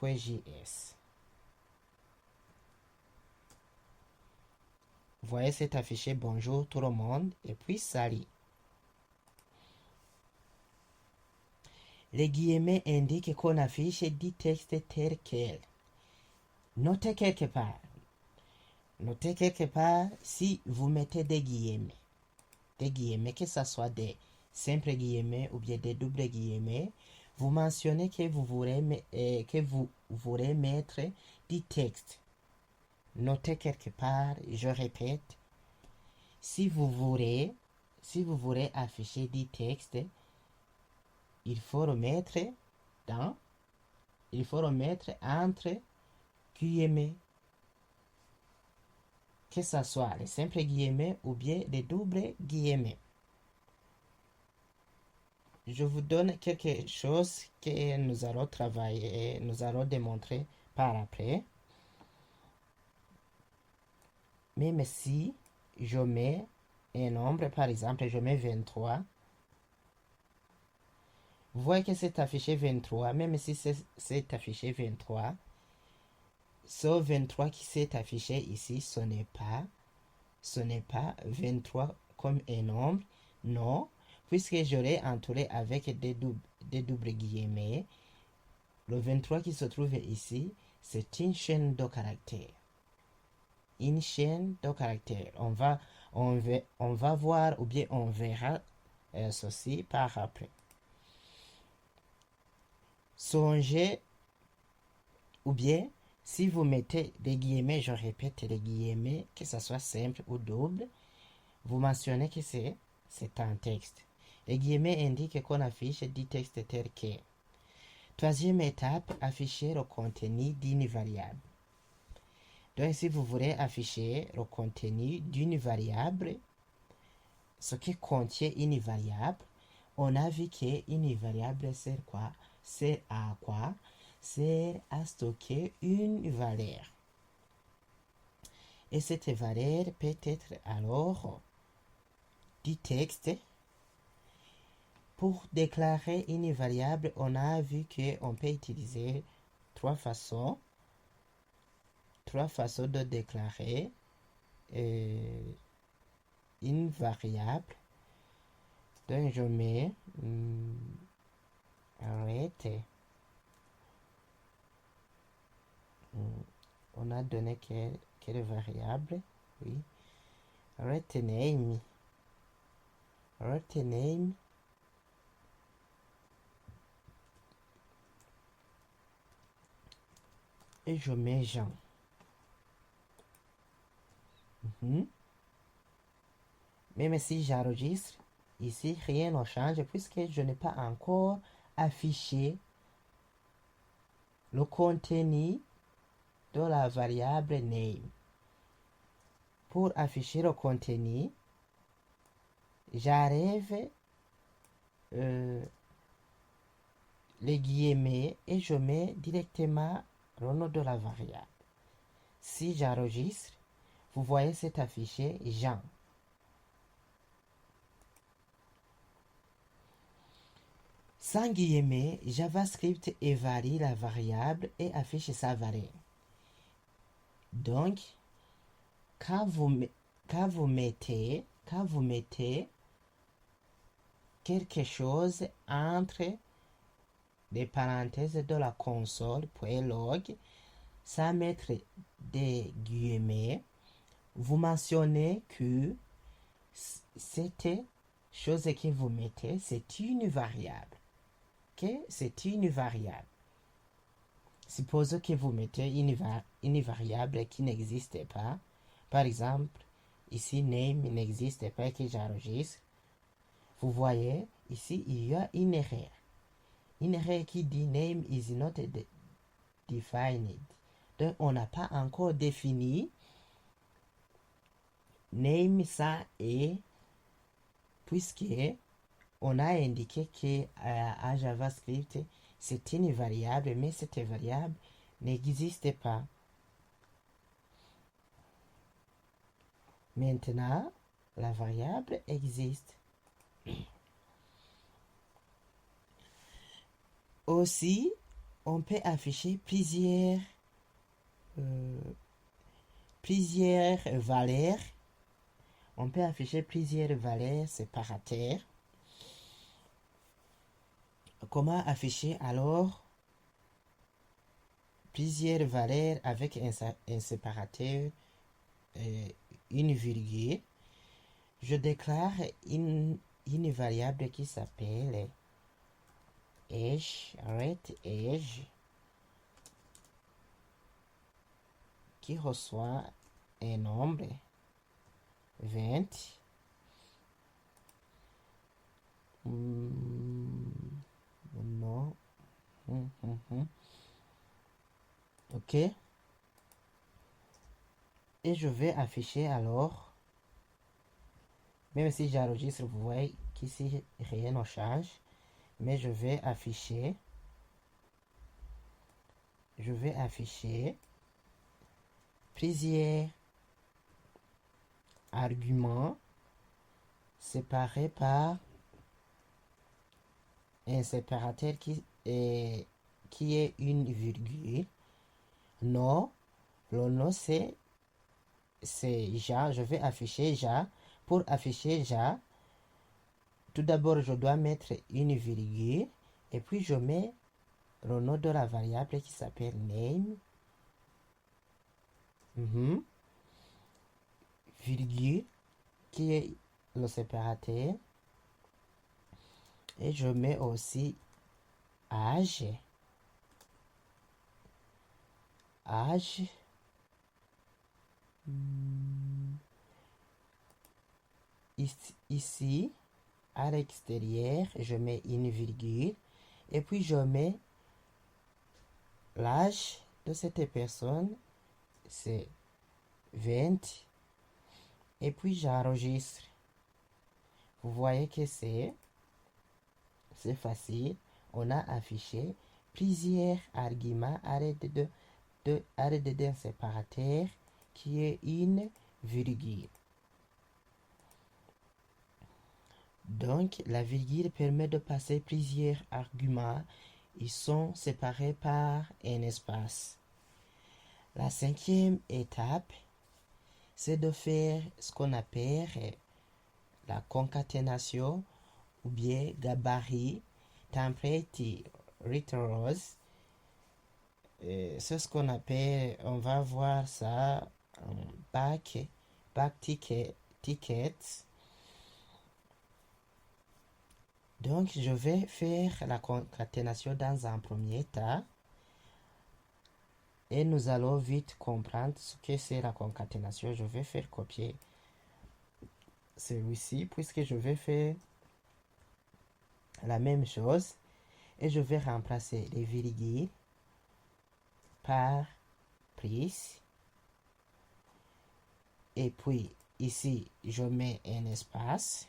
.js. Vous voyez, c'est affiché bonjour tout le monde et puis salut. Les guillemets indiquent qu'on affiche du texte tel quel. Notez quelque part. Notez quelque part si vous mettez des guillemets. Des guillemets, que ce soit des simples guillemets ou bien des doubles guillemets, vous mentionnez que vous voulez mettre du texte. Notez quelque part, je répète, si vous voulez afficher du texte, il faut le mettre entre guillemets, que ce soit les simples guillemets ou bien les doubles guillemets. Je vous donne quelque chose que nous allons travailler, nous allons démontrer par après. Même si je mets un nombre, par exemple, je mets 23, vous voyez que c'est affiché 23, même si c'est affiché 23, ce 23 qui s'est affiché ici, ce n'est pas 23 comme un nombre, non, puisque je l'ai entouré avec des doubles guillemets. Le 23 qui se trouve ici, c'est une chaîne de caractères. Une chaîne de caractères. On va voir ou bien on verra ceci par après. Songez, ou bien si vous mettez des guillemets, je répète les guillemets, que ce soit simple ou double, vous mentionnez que c'est un texte. Les guillemets indiquent qu'on affiche du texte tel quel. Troisième étape, afficher le contenu d'une variable. Donc, si vous voulez afficher le contenu d'une variable, ce qui contient une variable, on a vu qu'une variable sert à quoi? Sert à stocker une valeur. Et cette valeur peut être alors du texte. Pour déclarer une variable, on a vu qu'on peut utiliser trois façons de déclarer une variable. Donc je mets arrête. On a donné quelle variable? Oui. Arrête name. Et je mets Jean. Même si j'enregistre, ici rien ne change puisque je n'ai pas encore affiché le contenu de la variable name. Pour afficher le contenu, j'arrive les guillemets et je mets directement le nom de la variable. Si j'enregistre, vous voyez c'est affiché Jean. Sans guillemets, JavaScript évalue la variable et affiche sa valeur. Donc, quand vous mettez quelque chose entre les parenthèses de la console .log, sans mettre des guillemets, vous mentionnez que cette chose que vous mettez, c'est une variable. C'est une variable. Supposons que vous mettez une variable qui n'existe pas. Par exemple, ici, name n'existe pas, que j'enregistre. Vous voyez, ici, il y a une erreur. Une erreur qui dit name is not defined. Donc, on n'a pas encore défini name ça et puisque on a indiqué que à JavaScript, c'est une variable, mais cette variable n'existe pas. Maintenant, la variable existe. Aussi, on peut afficher plusieurs valeurs. On peut afficher plusieurs valeurs séparataires. Comment afficher alors plusieurs valeurs avec un séparateur, une virgule? Je déclare une variable qui s'appelle age, age, qui reçoit un nombre 20. Non. Ok. Et je vais afficher alors, même si j'enregistre, vous voyez qu'ici rien ne change, mais je vais afficher plusieurs arguments séparés par un séparateur qui est une virgule. Non, le nom c'est ja. Je vais afficher ja. Pour afficher ja, tout d'abord je dois mettre une virgule et puis je mets le nom de la variable qui s'appelle name, virgule qui est le séparateur, et je mets aussi âge, ici à l'extérieur je mets une virgule et puis je mets l'âge de cette personne, c'est 20, et puis j'enregistre. Vous voyez que c'est facile. On a affiché plusieurs arguments à l'aide d'un séparateur qui est une virgule. Donc, la virgule permet de passer plusieurs arguments. Ils sont séparés par un espace. La cinquième étape, c'est de faire ce qu'on appelle la concaténation ou bien gabarit template rows. C'est ce qu'on appelle, on va voir ça en back tickets. Donc, je vais faire la concaténation dans un premier temps et nous allons vite comprendre ce que c'est la concaténation. Je vais faire copier celui-ci puisque je vais faire la même chose et je vais remplacer les virgules par prise. Et puis ici, je mets un espace.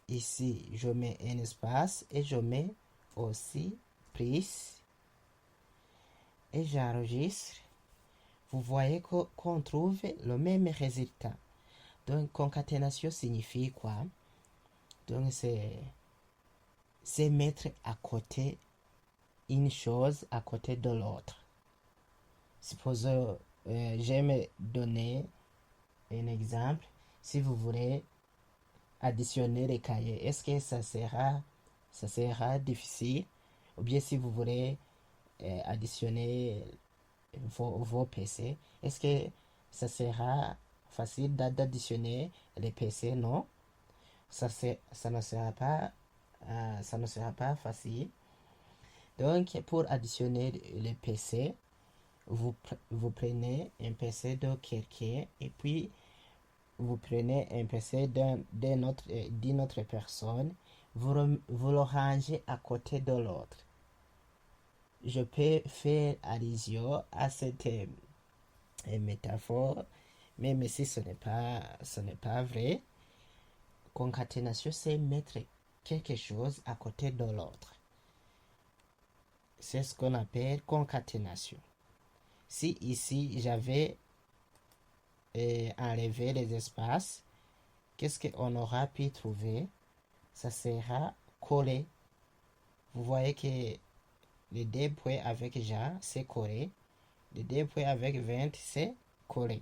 Ici, je mets un espace et je mets aussi prise. Et j'enregistre. Vous voyez qu'on trouve le même résultat. Donc, concaténation signifie quoi? Donc, c'est mettre à côté une chose à côté de l'autre. Supposons, j'aime donner un exemple. Si vous voulez additionner les cahiers, est-ce que ça sera difficile? Ou bien si vous voulez additionner vos PC, est-ce que ça sera facile d'additionner les PC? Non, ça ne sera pas facile. Donc, pour additionner les PC, vous prenez un PC de quelqu'un et puis vous prenez un PC d'une autre personne, vous le rangez à côté de l'autre. Je peux faire allusion à cette métaphore, même si ce n'est pas vrai. Concaténation, c'est mettre quelque chose à côté de l'autre. C'est ce qu'on appelle concaténation. Si ici j'avais enlevé les espaces, qu'est-ce qu'on aura pu trouver? ça sera collé. Vous voyez que le 2 points avec Jean, c'est collé. Le 2 points avec 20, c'est collé.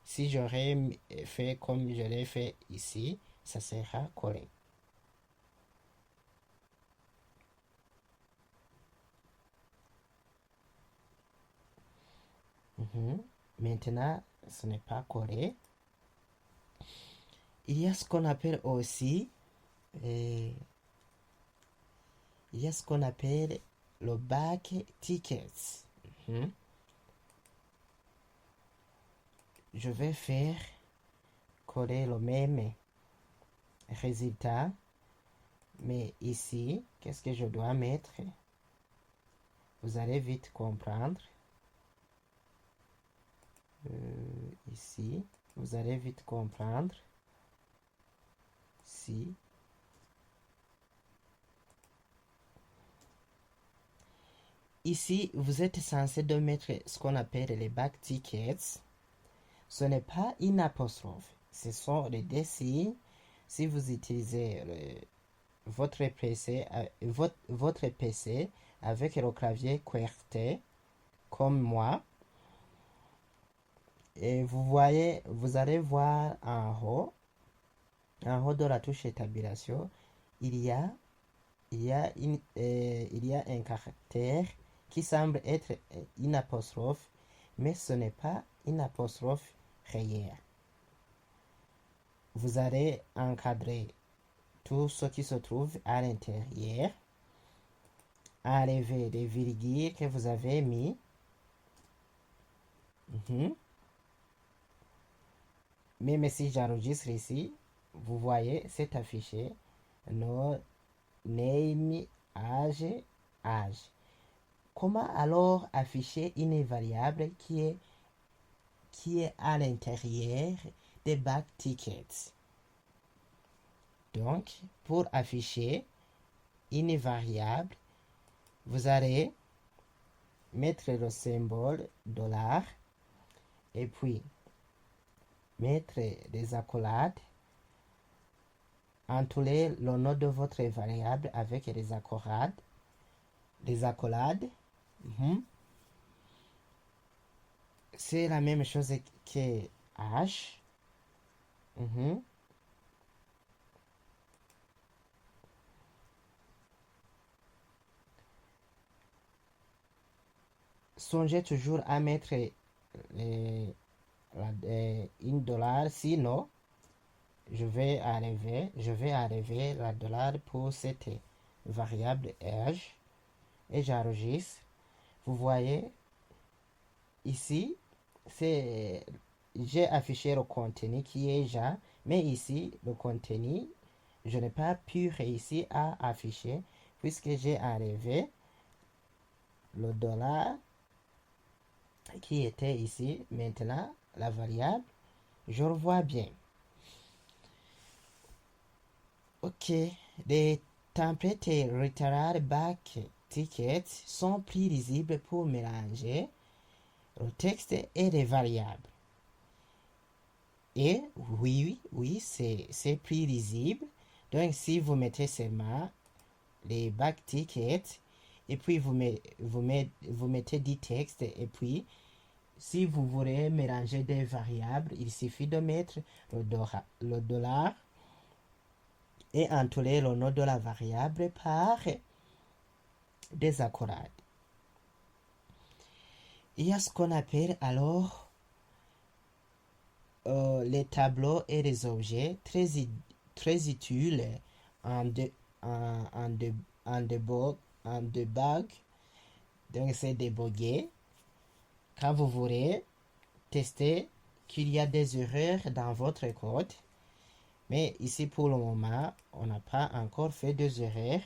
Si j'aurais fait comme je l'ai fait ici, ça sera collé. Maintenant, ce n'est pas collé. Il y a ce qu'on appelle aussi il y a ce qu'on appelle le back tickets. Je vais faire coller le même résultat, mais ici, qu'est-ce que je dois mettre? Vous allez vite comprendre. Ici, vous allez vite comprendre. Si ici, vous êtes censé de mettre ce qu'on appelle les back tickets. Ce n'est pas une apostrophe. Ce sont les deux signes. Si vous utilisez votre PC avec le clavier QWERTY, comme moi, et vous allez voir en haut de la touche étabulation, il y a un caractère qui semble être une apostrophe, mais ce n'est pas une apostrophe réelle. Vous allez encadrer tout ce qui se trouve à l'intérieur, enlever les virgules que vous avez mis. Même si j'enregistre ici, vous voyez, c'est affiché no name, âge. Comment alors afficher une variable qui est à l'intérieur des back tickets? Donc, pour afficher une variable, vous allez mettre le symbole $, et puis mettre des accolades, entourer le nom de votre variable avec les accolades. C'est la même chose que H. Songez toujours à mettre $1, sinon je vais enlever la $ pour cette variable âge et j'enregistre. Vous voyez ici, j'ai affiché le contenu qui est Jean, mais ici le contenu je n'ai pas pu réussir à afficher puisque j'ai enlevé le $ qui était ici. Maintenant la variable, je le vois bien. Ok, les templates literal back tickets sont plus lisibles pour mélanger le texte et les variables. Et oui, c'est plus lisible. Donc si vous mettez seulement les back tickets et puis vous mettez du texte, et puis si vous voulez mélanger des variables, il suffit de mettre le $ et entourer le nom de la variable par des accolades. Il y a ce qu'on appelle alors les tableaux et les objets très utiles en debug. Donc c'est débugger quand vous voulez tester qu'il y a des erreurs dans votre code. Mais ici pour le moment, on n'a pas encore fait des erreurs.